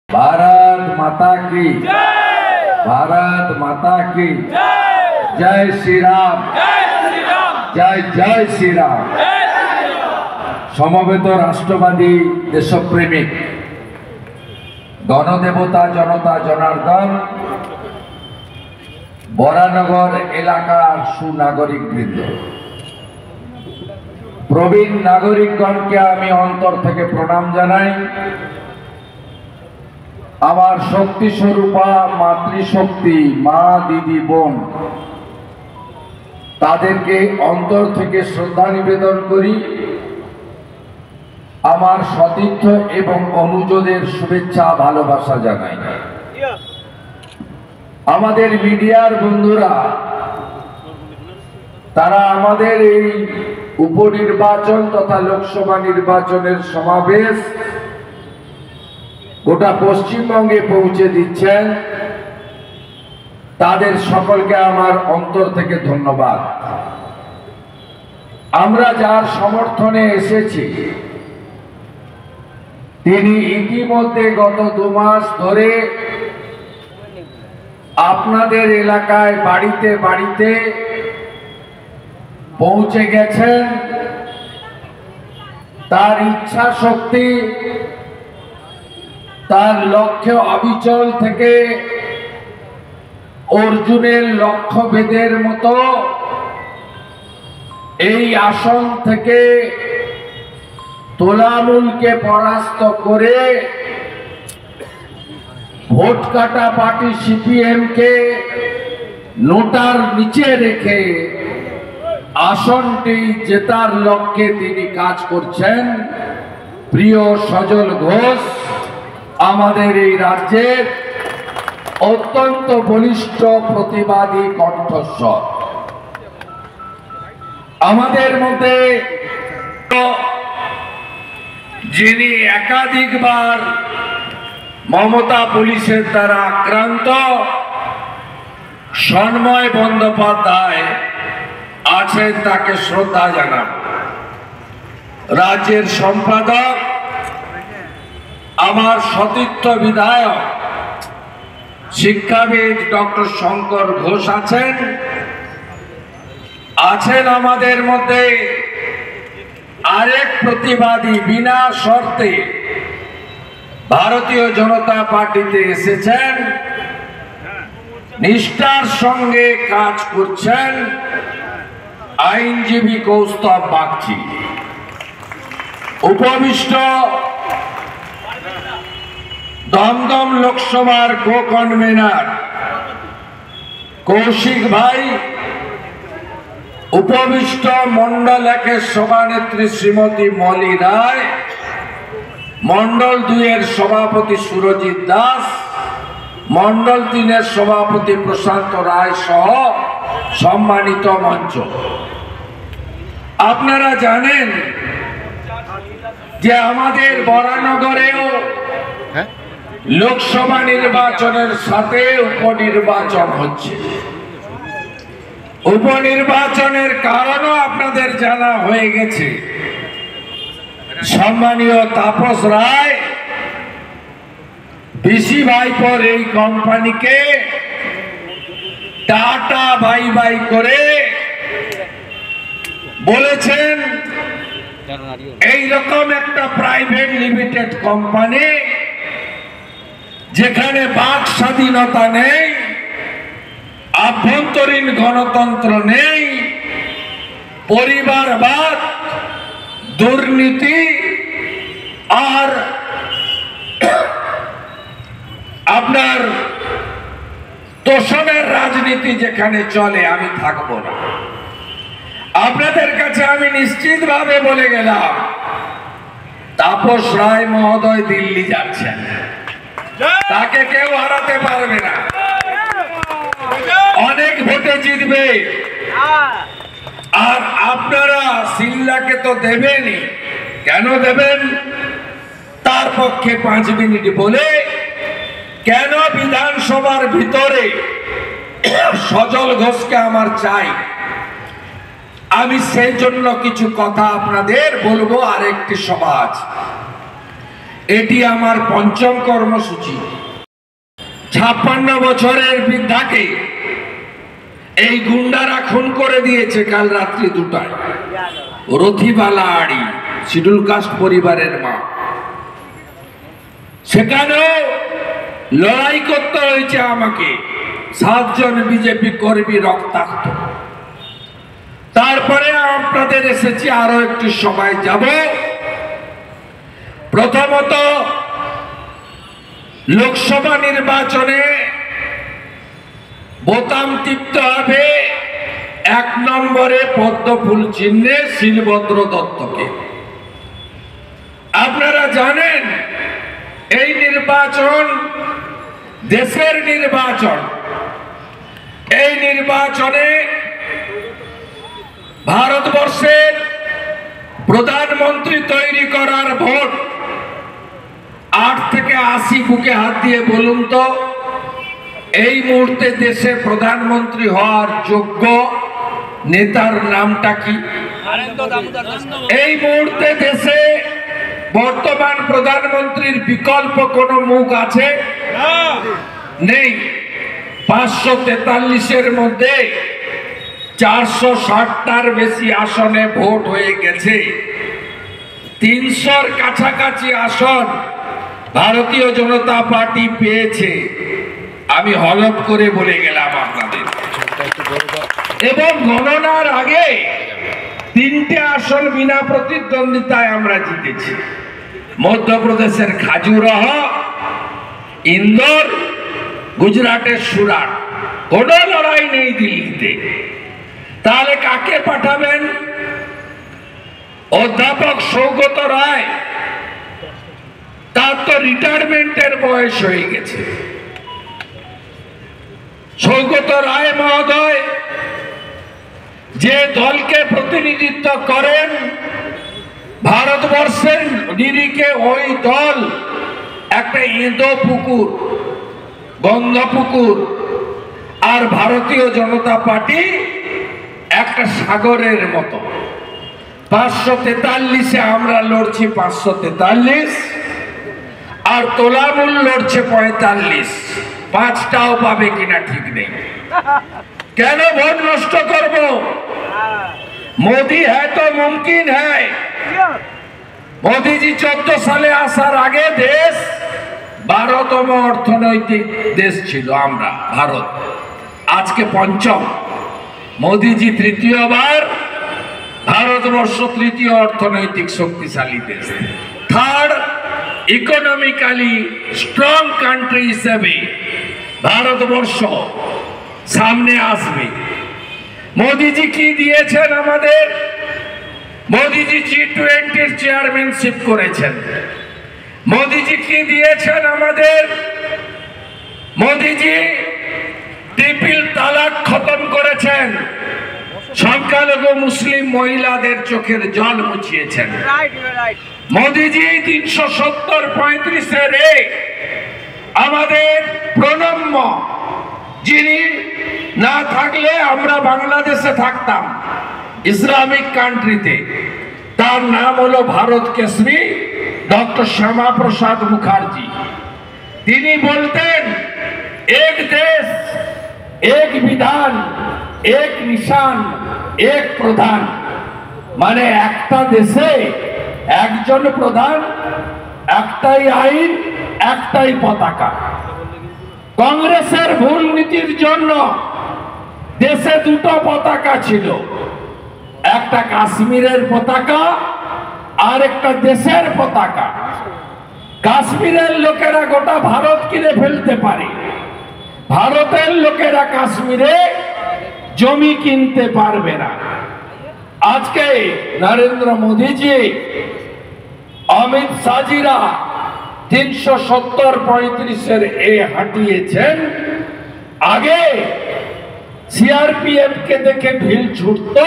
भारत माता की भारत माता की जय श्री राम जय जय श्री राम। समवेत राष्ट्रवादी देशप्रेमिक गणदेवता जनता जनार्दन बरानगर एलाकार सुनागरिक बृंद प्रवीण नागरिकगण के आमी अंतर थेके प्रणाम जानाई। आमार शक्ति स्वरूपा मातृशक्ति मा दीदी बोन तादेरके अंतर थेके श्रद्धा निवेदन करी। आमार सतीर्थ एवं अनुजोदेर शुभेच्छा भालोबासा जानाई। आमादेर मीडियार बंधुरा तारा आमादेर एई उपनिर्वाचन तथा लोकसभा निर्वाचनेर समावेश गोटा पश्चिमबंगे पहुंचे दिच्छेन तादेर सकलके आमार अंतर थेके धन्यवाद। आमरा जार समर्थने एसेछि तिनि इतिमध्ये गत 2 मास धरे आपनादेर एलाकाय बाड़ीते बाड़ीते पहुंचे गेছেন। तार इच्छा शक्ति तार लक्ष्य अविचल थेके अर्जुनेर लक्ष्य भेदेर मतो এই আসন থেকে তোলামুলকে পরাস্ত করে ভোট কাটা পার্টি সিপিএম के নোটার নিচে রেখে আসনটি জেতার লক্ষ্যে তিনি কাজ করছেন। প্রিয় সজল ঘোষ আমাদের এই রাজ্যের অত্যন্ত বলিষ্ঠ প্রতিবাদী কণ্ঠস্বর। আমাদের মধ্যে যিনি একাধিকবার মমতা পুলিশের দ্বারা আক্রান্ত সন্ময় বন্দ্যোপাধ্যায় আছেন, তাকে শ্রদ্ধা জানান। রাজ্যের সম্পাদক আমার সতীর্থ বিধায়ক শিক্ষাবিদ ডক্টর শঙ্কর ঘোষ আছেন। আমাদের মধ্যে আরেক প্রতিবাদী বিনা শর্তে ভারতীয় জনতা পার্টিতে এসেছেন, নিষ্ঠার সঙ্গে কাজ করছেন, আইনজীবী কৌস্তব বাগচি। উপবিষ্ট দমদম লোকসভার কো কনভেনার কৌশিক ভাই, উপবিষ্ট মন্ডল 1-এর সভানেত্রী শ্রীমতী মলি রায়, মন্ডল 2-এর সভাপতি সুরজিৎ দাস, মন্ডল 3-এর সভাপতি প্রশান্ত রায় সহ সম্মানিত মঞ্চ। আপনারা জানেন যে আমাদের বরানগরেও লোকসভা নির্বাচনের সাথে উপনির্বাচন হচ্ছে। উপনির্বাচনের কারণও আপনাদের জানা হয়ে গেছে। সম্মানীয় তাপস রায় বিসি ভাইপোর এই কোম্পানিকে টাটা বাই বাই করে বলেছেন এই রকম একটা প্রাইভেট লিমিটেড কোম্পানি যেখানে বাক স্বাধীনতা নেই, আভ্যন্তরীণ গণতন্ত্র নেই, পরিবারবাদ, দুর্নীতি আর আপনার তোষণের রাজনীতি যেখানে চলে, আমি থাকবো না। আপনাদের কাছে আমি নিশ্চিতভাবে বলে গেলাম, তাপস রায় মহোদয় দিল্লি যাচ্ছেন, তাকে কেউ হারাতে পারবে না, অনেক ভোটে জিতবে। আর আপনারা সিল্লাকে তো দেবেনই, কেন দেবেন তার পক্ষে 5 মিনিট বলে কেন বিধানসভার ভিতরে সজল ঘোষকে আমার চাই, আমি সেই জন্য কিছু কথা আপনাদের বলবো। আরেকটি সমাজ এটি আমার পঞ্চম কর্মসূচি। 56 বছরের বৃদ্ধাকে এই গুন্ডারা খুন করে দিয়েছে কাল রাত্রি 2টায়। রথিবালা আড়ি, শিডিউল কাস্ট পরিবারের মা। সেখানেও লড়াই করতে হয়েছে আমাকে। 7 জন বিজেপি কর্মী রক্তাক্ত। তারপরে আপনাদের এসেছি আরো একটু সময় যাব। প্রথমত লোকসভা নির্বাচনে বোতাম টিপতে হবে 1 নম্বরে পদ্মফুল চিহ্নে শিলভদ্র দত্তকে। আপনারা জানেন এই নির্বাচন দেশের নির্বাচন। এই নির্বাচনে ভারতবর্ষের প্রধানমন্ত্রী তৈরি করার ভোট 8 থেকে 80। বুকে হাত দিয়ে বলুন তো এই মুহূর্তে দেশে প্রধানমন্ত্রী হওয়ার যোগ্য নেতার নামটা কি? এই মুহূর্তে দেশে বর্তমান প্রধানমন্ত্রীর বিকল্প কোন মুখ আছে? নেই। 543-এর মধ্যে 460টার বেশি আসনে ভোট হয়ে গেছে। 300-র কাছাকাছি আসন ভারতীয় জনতা পার্টি পেয়েছে। আমি হলফ করে বলে গেলাম আপনাদের। এবং গণনার আগে 3টে আসন বিনা প্রতিদ্বন্দ্বিতায় আমরা জিতেছি। মধ্যপ্রদেশের খাজুরাহ, ইন্দোর, গুজরাটের সুরাট। কোন লড়াই নেই দিল্লিতে। তাহলে কাকে পাঠাবেন? অধ্যাপক সৌগত রায়, তার তো রিটায়ারমেন্টের বয়স হয়ে গেছে। সৌগত রায় মহোদয় যে দলকে প্রতিনিধিত্ব করেন, ভারতবর্ষের নিরিখে ওই দল একটা ইঁদো পুকুর, গন্ধ পুকুর, আর ভারতীয় জনতা পার্টি একটা সাগরের মতো। 543-এ আমরা লড়ছি 543, আর তোলামূল লড়ছে 45। 5টাও পাবে কিনা ঠিক নেই। কেন ভোট নষ্ট করব? মোদি হ্যাঁ তো মুমকিন হ্যাঁ। মোদিজি 14 সালে আসার আগে দেশ 12তম অর্থনৈতিক দেশ ছিল আমরা, ভারত। আজকে 5ম। মোদিজি 3য়বার, ভারতবর্ষ 3য় অর্থনৈতিক শক্তিশালী দেশ। 3rd ইকোনমিক্যালি স্ট্রং কান্ট্রি হিসেবে ভারতবর্ষ সামনে আসবে। মোদিজি কি দিয়েছেন আমাদের? মোদিজি G20-র চেয়ারম্যানশিপ করেছেন। মোদিজি কি দিয়েছেন আমাদের? মোদিজি ট্রিপল তালাক খতম করেছেন। সংখ্যালঘু মুসলিম মহিলাদের চোখের জল মুছিয়েছেন। মোদিজি 370-35-এর আমাদের প্রণম্য, যিনি না থাকলে আমরা বাংলাদেশে থাকতাম, ইসলামিক কান্ট্রিতে। তার নাম হলো ভারত কেশরী ডক্টর শ্যামা প্রসাদ মুখার্জি। তিনি বলতেন এক দেশ এক বিধান এক নিশান এক প্রধান, মানে একটা দেশে একজন প্রধান, একটাই আইন, একটাই পতাকা। কংগ্রেসের ভুল নীতির জন্য দেশে 2টো পতাকা ছিল, একটা কাশ্মীরের পতাকা আর একটা দেশের পতাকা। কাশ্মীরের লোকেরা গোটা ভারত কিনে ফেলতে পারে, ভারতের লোকেরা কাশ্মীরে জমি কিনতে পারবে না। আজকে নরেন্দ্র মোদীজি, অমিত শাহজিরা 370-35-এর হাঁটিয়েছেন। আগে সিআরপিএফ কে দেখে ঢিল ছুটত,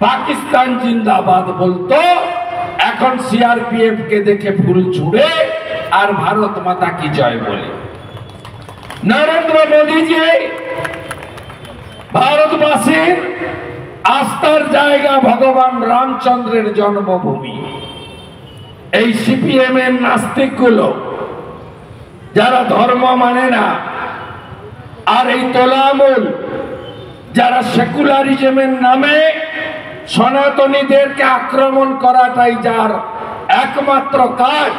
পাকিস্তান জিন্দাবাদ বলতো। এখন সিআরপিএফ কে দেখে ফুল ছুড়ে আর ভারত মাতা কি জয় বলে। নরেন্দ্র মোদীজি ভারতবাসীর আস্থার জায়গা, ভগবান রামচন্দ্রের জন্মভূমি। এই সিপিএম এর নাস্তিকগুলো যারা ধর্ম মানে না, আর এই তোলামূল যারা সেকুলারিজমের নামে সনাতনীদেরকে আক্রমণ করাটাই যার একমাত্র কাজ,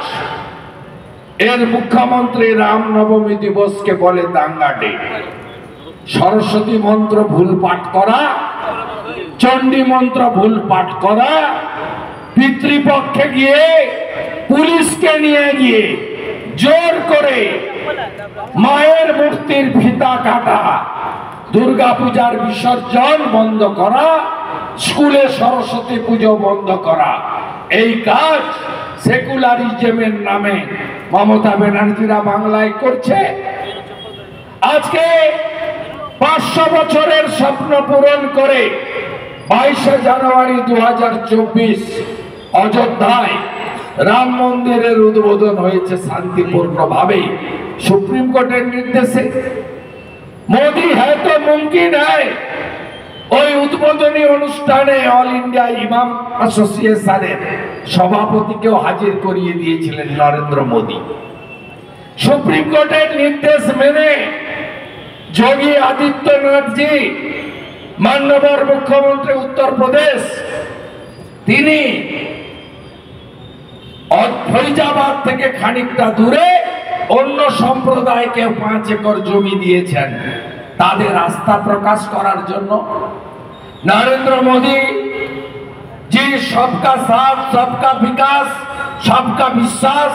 এর মুখ্যমন্ত্রী রামনবমী দিবসকে বলে দাঙ্গা ডে। সরস্বতী মন্ত্র ভুল পাঠ করা, চণ্ডী মন্ত্র ভুল পাঠ করা, পিতৃপক্ষে গিয়ে পুলিশকে নিয়ে গিয়ে জোর করে মায়ের মূর্তির ফিতা কাটা, দুর্গাপূজার বিসর্জন বন্ধ করা, স্কুলে সরস্বতী পুজো বন্ধ করা, এই কাজ সেকুলারিজমের নামে মমতা ব্যানার্জিরা বাংলায় করছে। আজকে 500 বছরের স্বপ্ন পূরণ করে 22শে জানুয়ারি 2024 অযোধ্যায় রাম মন্দিরের উদ্বোধন হয়েছে শান্তিপূর্ণভাবে সুপ্রিম কোর্টের নির্দেশে। মোদি হ্যাঁ তো মুমকিন হ্যায় ওই উদ্বোধনী অনুষ্ঠানে অল ইন্ডিয়া ইমাম অ্যাসোসিয়েশনের সভাপতিকেও হাজির করিয়ে দিয়েছিলেন নরেন্দ্র মোদী। সুপ্রিম কোর্টের নির্দেশ মেনে যোগী আদিত্যনাথজি, মাননীয় মুখ্যমন্ত্রী উত্তরপ্রদেশ, তিনি ফৈজাবাদ থেকে খানিকটা দূরে অন্য সম্প্রদায়কে 5 একর জমি দিয়েছেন তাদের আস্থা প্রকাশ করার জন্য। নরেন্দ্র মোদী জি সবকা সাথ, সবকা বিকাশ, সবকা বিশ্বাস,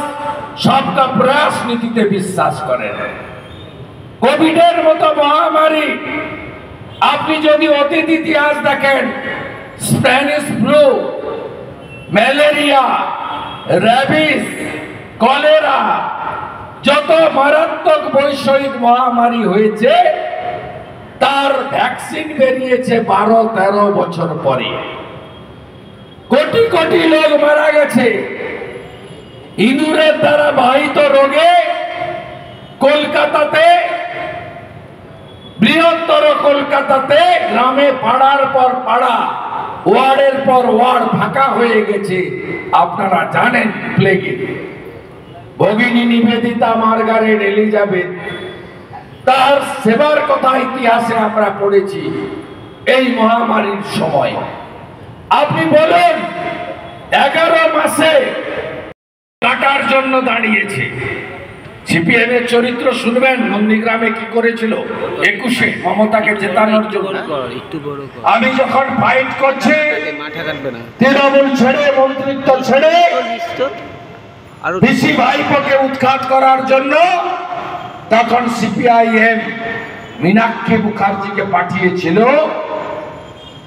সবকা প্রয়াস নীতিতে বিশ্বাস করেন। কোভিডের মতো মহামারী আপনি যদি অতীত ইতিহাস দেখেন, Spanish flu, malaria, rabies, cholera, যত মারাত্মক বৈশ্বিক মহামারী হয়েছে তার ভ্যাকসিন বেরিয়েছে 12-13 বছর পরে। কোটি কোটি লোক মারা গেছে ইঁদুরের দ্বারা বাহিত রোগে। কলকাতাতে, বৃহত্তর কলকাতাতে গ্রামে পাড়ার পর পাড়া, ওয়ার্ডের পর ওয়ার্ড ফাঁকা হয়ে গেছে। আপনারা জানেন প্লেগে ভগিনী নিবেদিতা, মার্গারেট এলিজাবেথ, তার সেবার কথা ইতিহাসে আমরা পড়েছি এই মহামারীর সময়। আপনি বলেন 11 মাসে কাটার জন্য দাঁড়িয়েছে। সিপিএম এর চরিত্র শুনবেন নন্দীগ্রামে কি করেছিল 21-এ মমতাকে জেতানোর জন্য। আমি যখন ফাইট করছি তৃণমূল ছেড়ে, মন্ত্রিত্ব ছেড়ে পিসি ভাইপোকে উৎখাত করার জন্য, তখন সিপিআইএম মীনাক্ষী মুখার্জিকে পাঠিয়েছিল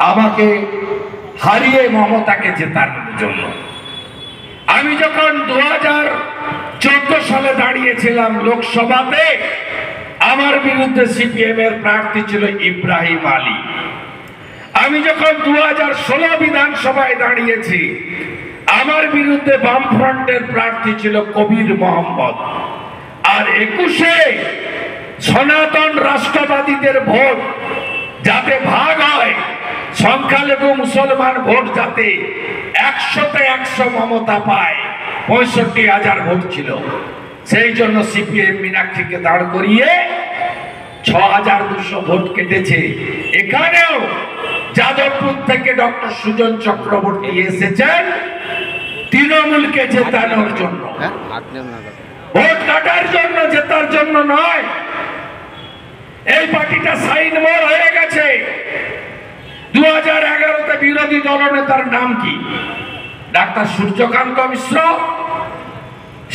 আমাকে হারিয়ে মমতাকে জেতানোর জন্য। আমি যখন 2014 সালে দাঁড়িয়েছিলাম লোকসভাতে, আমার বিরুদ্ধে সিপিএম এর প্রার্থী ছিল ইব্রাহিম আলী। আমি যখন 2016 বিধানসভায় দাঁড়িয়েছি, আমার বিরুদ্ধে বামফ্রন্টের প্রার্থী ছিল কবির মোহাম্মদ। আর 21-এ সনাতন রাষ্ট্রবাদীদের ভোট যাতে ভাগ হয়, সংখ্যালঘু মুসলমান ভোট যাতে 100-তে 100 মমতা পায়, 65,000 ভোট ছিল, সেই জন্য সিপিএম মীনাক্ষীকে দাঁড় করিয়ে 6,200 ভোট কেটেছে। এখানেও যাদবপুর থেকে ডক্টর সুজন চক্রবর্তী এসেছেন তৃণমূলকে জেতানোর জন্য, ভোট কাটার জন্য, জেতার জন্য নয়। এই পার্টিটা সাইন মোর হয়ে গেছে। 2011-তে বিরোধী দলনেতার নাম কি? ডাক্তার সূর্যকান্ত মিশ্র,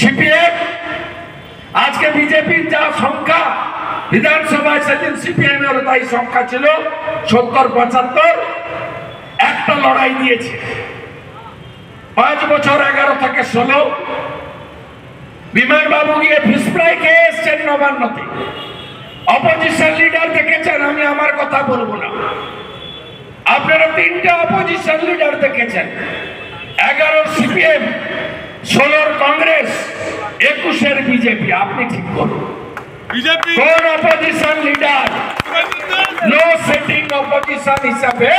সিপিএম। আজকে বিজেপির যা সংখ্যা বিধানসভায়, সেদিন সিপিএম এর তাই সংখ্যা ছিল 70-75। একটা লড়াই দিয়েছে 5 বছর, 11 থেকে 16। বিমান বাবু গিয়ে ফিসফ্রাই খেয়ে এসছেন নবান্নতে। অপোজিশন লিডার দেখেছেন, আমি আমার কথা বলবো না। আপনারা 3টে অপোজিশন লিডার দেখেছেন, 11 সিপিএম, 16 কংগ্রেস, 21-এর বিজেপি। আপনি ঠিক করুন কোন অপোজিশন লিডার নো সেটিং অপোজিশন হিসাবে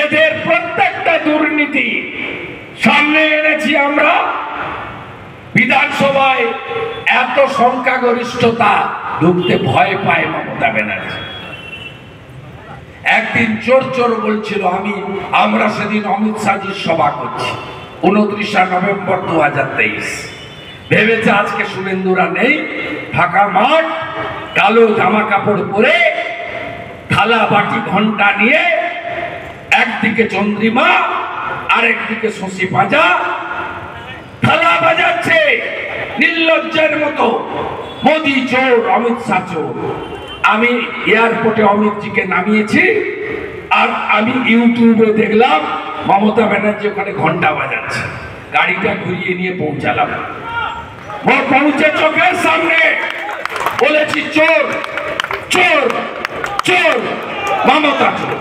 এদের প্রত্যেকটা দুর্নীতি সামনে এনেছি আমরা। বিধানসভায় এত সংখ্যাগরিষ্ঠতা, ঢুকতে ভয় পায় মমতা ব্যানার্জি। একদিন চোর চোর বলছিল, আমরা সেদিন অমিত শাহজির সভা করছি 29 নভেম্বর 2023। ভেবেছে আজকে শুভেন্দুরা নেই, ফাঁকা মাঠ, কালো জামা কাপড় পরে, থালা বাটি ঘন্টা নিয়ে, একদিকে চন্দ্রিমা আরেকদিকে শশী পাজা থালা বাজাচ্ছে নির্লজ্জের মতো। মোদি চোর, অমিত শাহ চোর। আমি এয়ারপোর্টে অমিতজিকে নামিয়েছি, আর আমি ইউটিউবে দেখলাম মমতা ব্যানার্জি ওখানে ঘন্টা বাজাচ্ছে। গাড়িটা ঘুরিয়ে নিয়ে পৌঁছালাম। পৌঁছে চোখের সামনে বলেছি, চোর চোর চোর, মমতা চোর।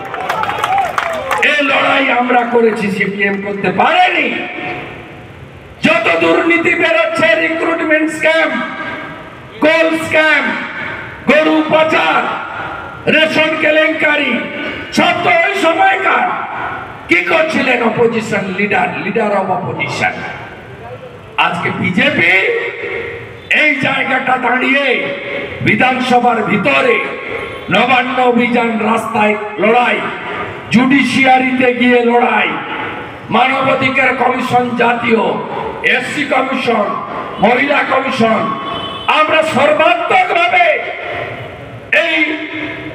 এই লড়াই আমরা করেছি, সিপিএম করতে পারেনি। যত দুর্নীতি বেরোচ্ছে, রিক্রুটমেন্ট স্ক্যাম, কোল স্ক্যাম, গরু পাচার, রেশন কেলেঙ্কারি, সব তো ওই সময়কার। কি করছিলেন অপোজিশন লিডার অব অপোজিশন? আজকে বিজেপি এই জায়গাটা দাঁড়িয়ে বিধানসভার ভিতরে নবান্ন অভিযান, রাস্তায় লড়াই, জুডিশিয়ারিতে গিয়ে লড়াই, মানবাধিকার কমিশন, জাতীয় এসসি কমিশন, মহিলা কমিশন, আমরা সর্বাত্মকভাবে এই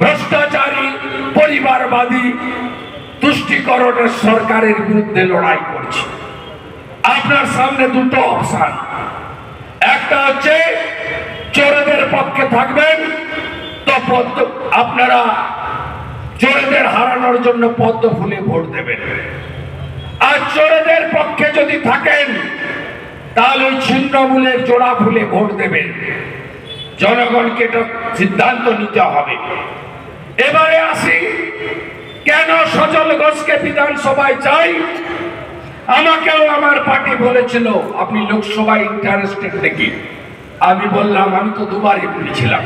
ভ্রষ্টাচারী, পরিবারবাদী, তুষ্টিকরণের সরকারের বিরুদ্ধে লড়াই করছি। আপনার সামনে দুটো অপশন। একটা হচ্ছে চোরেদের পক্ষে থাকবেন, তো আপনারা চোরেদের হারানোর জন্য পদ্ম ফুলে ভোট দেবেন। আর চোরেদের পক্ষে যদি থাকেন, তাহলে ওই ছিন্নমূলের জোড়া ফুলে ভোট দেবেন। জনগণকে এটা সিদ্ধান্ত নিতে হবে। এবারে আসি, কেন সজল ঘোষকে বিধানসভায় চাই? আমাকেও আমার পার্টি বলেছিল আপনি লোকসভায় ইন্টারেস্টেড নাকি। আমি বললাম আমি তো দুবারই বলেছিলাম,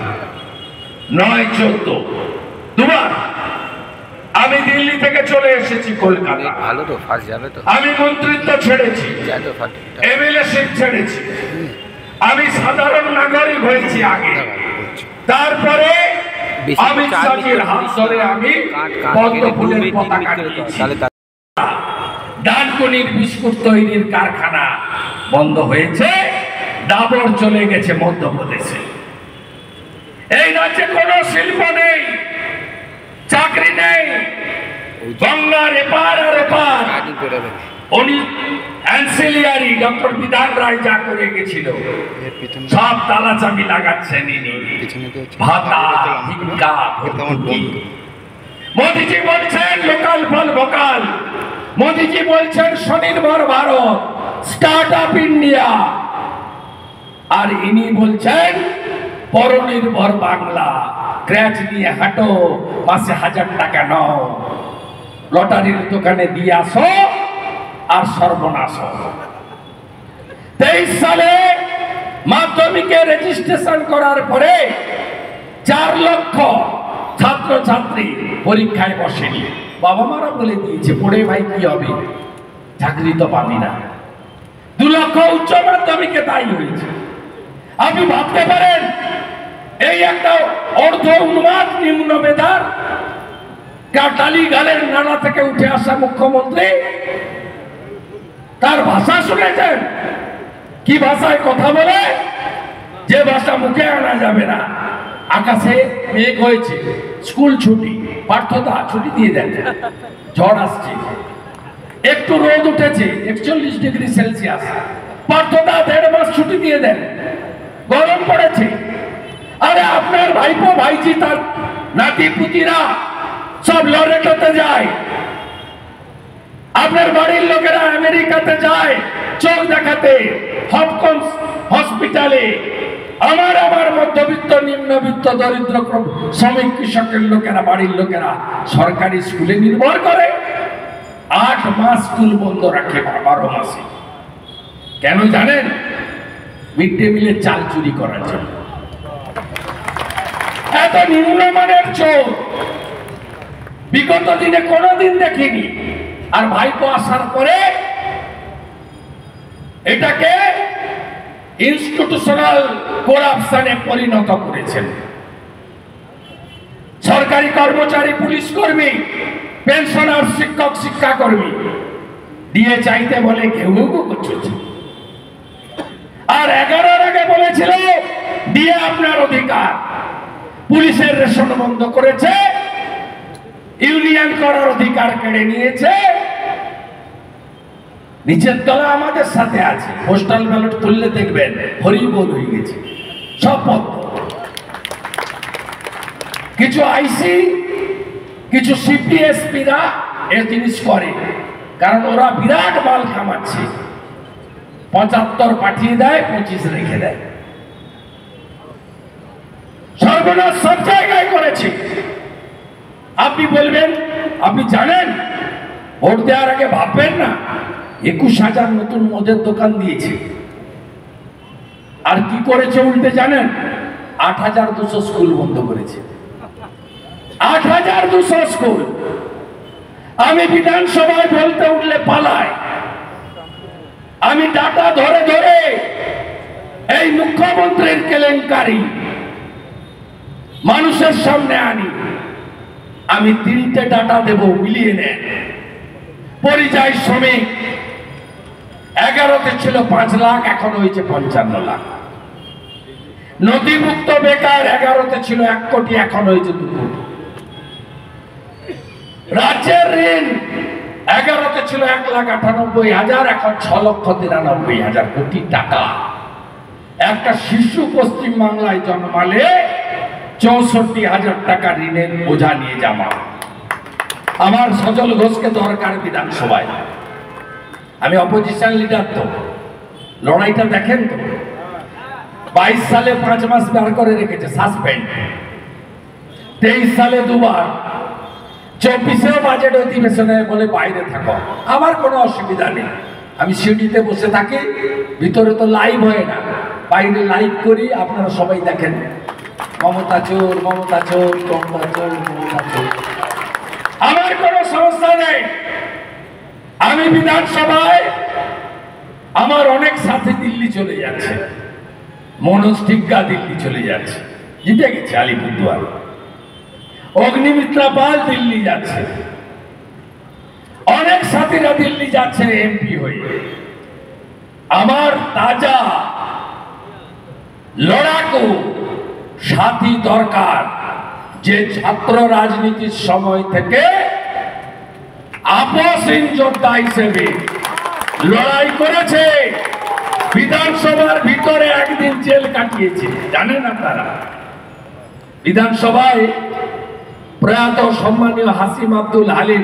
9, 14 দুবার। আমি দিল্লি থেকে চলে এসেছি কলকাতা, আমি মন্ত্রিত্ব ছেড়েছি, এমএলএ সিট ছেড়েছি, আমি সাধারণ নাগরিক হয়েছি আগে। তারপরে অমিত শাহের হাত ধরে আমি পদ্ম ফুলের পতাকা নিয়েছি। ডানকুনির বিস্কুট তৈরির কারখানা বন্ধ হয়েছে, ডাবর চলে গেছে মধ্যপ্রদেশে। এই রাজ্যে কোনো শিল্প নেই, চাকরি নেই। গঙ্গার এপার আর এপার উনি অ্যান্সিলিয়ারি ডক্টর বিধান রায় যা করে গেছিল, সব তালা চাবি লাগাচ্ছেন ইনি। ভাতা, ভিক্ষা, ভর্তুকি। মোদিজি বলছেন লোকাল ফর ভোকাল, মোদিজি বলছেন স্বনির্ভর ভারত, স্টার্ট আপ ইন্ডিয়া, আর ইনি বলছেন পরনির্ভর বাংলা। ক্র্যাচ নিয়ে হাঁটো, মাসে 1000 টাকা নাও, লটারির দোকানে দিয়ে আসো, আর সর্বনাশ। 23 সালে মাধ্যমিকে রেজিস্ট্রেশন করার পরে 4 লক্ষ ছাত্রছাত্রী পরীক্ষায় বসেনি। বাবা মারা বলে দিয়েছে পড়ে ভাই কি হবে, চাকরি তো পাবি না। 2 লক্ষ উচ্চ মাধ্যমিকে তাই হয়েছে। আপনি ভাবতে পারেন এই একটা অর্ধ উন্মাদ নিম্ন মেধার কাটালি গালের নালা থেকে উঠে আসা মুখ্যমন্ত্রী, তার ভাষা শুনেছেন? কি ভাষায় কথা বলে? যে ভাষা মুখে আনা যাবে না। আকাশে মেঘ হয়েছে, স্কুল ছুটি, পাঠ্যতা ছুটি দিয়ে দেন। ঝড় আসছে, একটু রোদ উঠেছে 41 ডিগ্রি সেলসিয়াস, পাঠ্যতা 1.5 মাস ছুটি দিয়ে দেন। গরম পড়েছে, আরে আপনার ভাইপো ভাইজি তার নাতি পুতিরা সব লরেটোতে যায়, আপনার বাড়ির লোকেরা আমেরিকাতে যায় চোখ দেখাতে, হপকিন্স হসপিটালে। আমার মধ্যবিত্ত, নিম্নবিত্ত, দরিদ্র, শ্রমিক, কৃষকের লোকেরা, বাড়ির লোকেরা সরকারি স্কুলে নির্ভর করে। 8 মাস স্কুল বন্ধ রাখে 12 মাসে। কেন জানেন? মিড ডে মিলের চাল চুরি করার জন্য। এত নিম্নমানের চোর বিগত দিনে কোনোদিন দেখিনি। আর ভাইপো আসার পরে এটাকে ইনস্টিটিউশনাল করাপশনে পরিণত করেছেন। সরকারি কর্মচারী, পুলিশ কর্মী, পেনশনার, শিক্ষক, শিক্ষাকর্মী দিয়ে চাইতে বলে ঘেউ করছে। আর 11-র আগে বলেছিল দিয়ে আপনার অধিকার। পুলিশের রেশন বন্ধ করেছে, ইউনিয়ন করার অধিকার কেড়ে নিয়েছে। নিচের তলা আমাদের সাথে আছে, পোস্টাল ব্যালট তুললে দেখবেন হরিবোল হয়ে গেছে সব পদ। কিছু আইসি, কিছু সিপিএসপিরা এই জিনিস করে, কারণ ওরা বিরাট মাল কামাচ্ছে। 75 পাঠিয়ে দেয়, 25 রেখে দেয়। সর্বনাশ সব জায়গায় করেছে। আপনি বলবেন, আপনি জানেন, ভোট দেওয়ার আগে ভাববেন না 21,000 নতুন মদের দোকান দিয়েছে। আর কি করেছে উল্টে জানেন? 8,200 স্কুল বন্ধ করেছে। 8,200 স্কুল। আমি বিধানসভায় বলতে উঠলে পালায়। আমি ডাটা ধরে ধরে এই মুখ্যমন্ত্রীর কেলেঙ্কারি মানুষের সামনে আনি। আমি 3টে ডাটা দেব, মিলিয়ে নেন। পরিযায়ী শ্রমিক 11তে ছিল 5 লাখ, এখন হয়েছে 55 লাখ। নথিভুক্ত বেকার 11তে ছিল 1 কোটি, এখন হয়েছে 2 কোটি। রাজ্যের ঋণ 11তে ছিল 1,98,000, এখন 6,93,000 কোটি টাকা। একটা শিশু পশ্চিম বাংলায় জন্মালে 64,000 টাকা ঋণের বোঝা নিয়ে যাওয়া। আমার সজল ঘোষকে দরকার বিধানসভায়। আমি অপোজিশন লিডার, তো লড়াইটা দেখেন তো। 22 সালে 5 মাস বার করে রেখেছে সাসপেন্ড, 23 সালে 2 বার, 24-এও বাজেট অধিবেশনে বলে বাইরে থাকো। আমার কোনো অসুবিধা নেই, আমি সিঁড়িতে বসে থাকি, ভিতরে তো লাইভ হয় না, বাইরে লাইভ করি, আপনারা সবাই দেখেন। মমতা চোর, মমতা চোর, মমতা চোর, মমতা চোর। আমার কোনো সমস্যা নেই। আমি বিধানসভায়, আমার অনেক সাথী দিল্লি চলে যাচ্ছে। মনোজ টিগ্গা দিল্লি চলে যাচ্ছে, জিতে গেছে আলিপুরদুয়ার। অগ্নিমিত্রা পাল দিল্লি যাচ্ছে, অনেক সাথীরা দিল্লি যাচ্ছে এমপি হয়ে। আমার তাজা লড়াকু সাথী দরকার, যে ছাত্র রাজনীতির সময় থেকে আপসহীন যোদ্ধা হিসেবে লড়াই করেছে, বিধানসভার ভিতরে একদিন জেল কাটিয়েছে। জানেন আপনারা, বিধানসভায় প্রয়াত সম্মানীয় হাসিম আব্দুল হালিম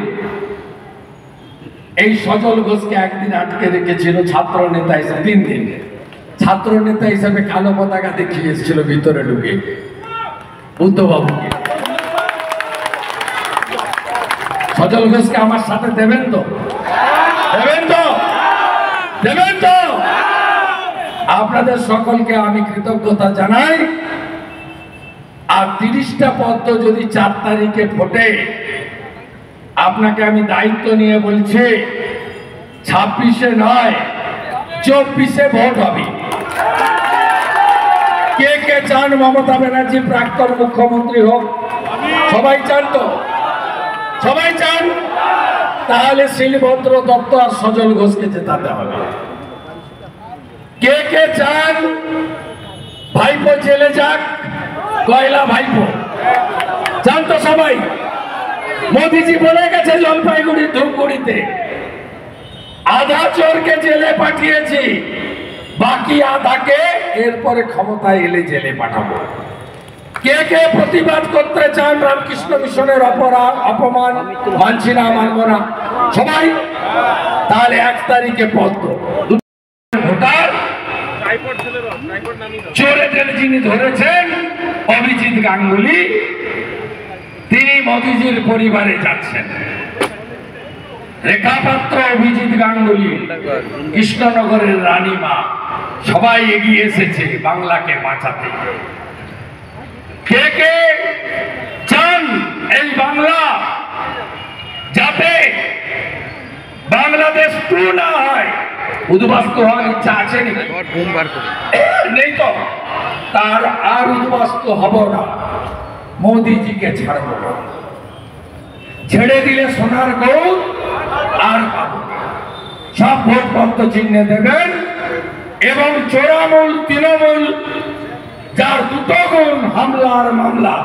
এই সজল ঘোষকে একদিন আটকে রেখেছিল ছাত্র নেতা হিসেবে। 3 দিন ছাত্র নেতা হিসেবে কালো পতাকা দেখিয়ে এসেছিল ভিতরে ঢুকে বুদ্ধবাবুকে। সজল ঘোষকে আমার সাথে দেবেন তো? দেবেন তো? দেবেন তো? আপনাদের সকলকে আমি কৃতজ্ঞতা জানাই। আর 30টা পদ্ম যদি 4 তারিখে ফোটে, আপনাকে আমি দায়িত্ব নিয়ে বলছি, 26-এ নয় 24-এ ভোট হবে। কে কে চান মমতা ব্যানার্জি প্রাক্তন মুখ্যমন্ত্রী হোক? সবাই চান তো? সবাই চান? তাহলে শিলভদ্র দত্ত আর সজল ঘোষকে জেতাতে হবে। কে কে চান ভাইপো জেলে যাক, কয়লা ভাইপো? চান তো সবাই? মোদিজি বলে গেছে জলপাইগুড়ি, ধূপগুড়িতে আধা চোরকে জেলে পাঠিয়েছি, বাকি আধাকে এরপরে ক্ষমতায় এলে জেলে পাঠাবো। কে কে প্রতিবাদ করতে চান রামকৃষ্ণ মিশনের অপরাধ অপমান? মানছি না, মানবো না। সবাই তাহলে 1 তারিখে পদ্ম। ভোটার চোরেদের যিনি ধরেছেন অভিজিৎ গাঙ্গুলি, তিনি মোদিজির পরিবারে যাচ্ছেন। রেখা পাত্র, অভিজিৎ গাঙ্গুলি, কৃষ্ণনগরের রানীমা, সবাই এগিয়ে এসেছে বাংলাকে বাঁচাতে। কে কে চান এই বাংলা যাতে বাংলাদেশ 2 না হয়, উদ্বাস্তু হওয়ার ইচ্ছা আছে নাকি? নেই তো, তার আর উদ্বাস্তু হব না। মোদিজিকে ছাড়ব না। ছেড়ে দিলে সোনার গৌর আর পাবো না। সব ভোট পদ্ম চিহ্নে দেবেন এবং চোরামূল তৃণমূল যার দুটো গুণ হামলার মামলা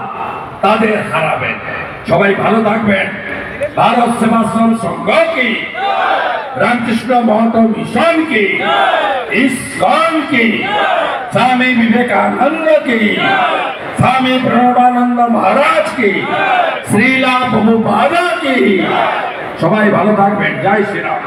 তাদের হারাবেন। সবাই ভালো থাকবেন। ভারত সেবাশ্রম সংঘ কি, রামকৃষ্ণ মহন্ত মিশন কি, ইস্কন কি, স্বামী বিবেকানন্দ কি, স্বামী প্রণবানন্দ মহারাজ কি, শ্রীলা প্রভুপাদ কি। সবাই ভালো থাকবেন। জয় শ্রীরাম।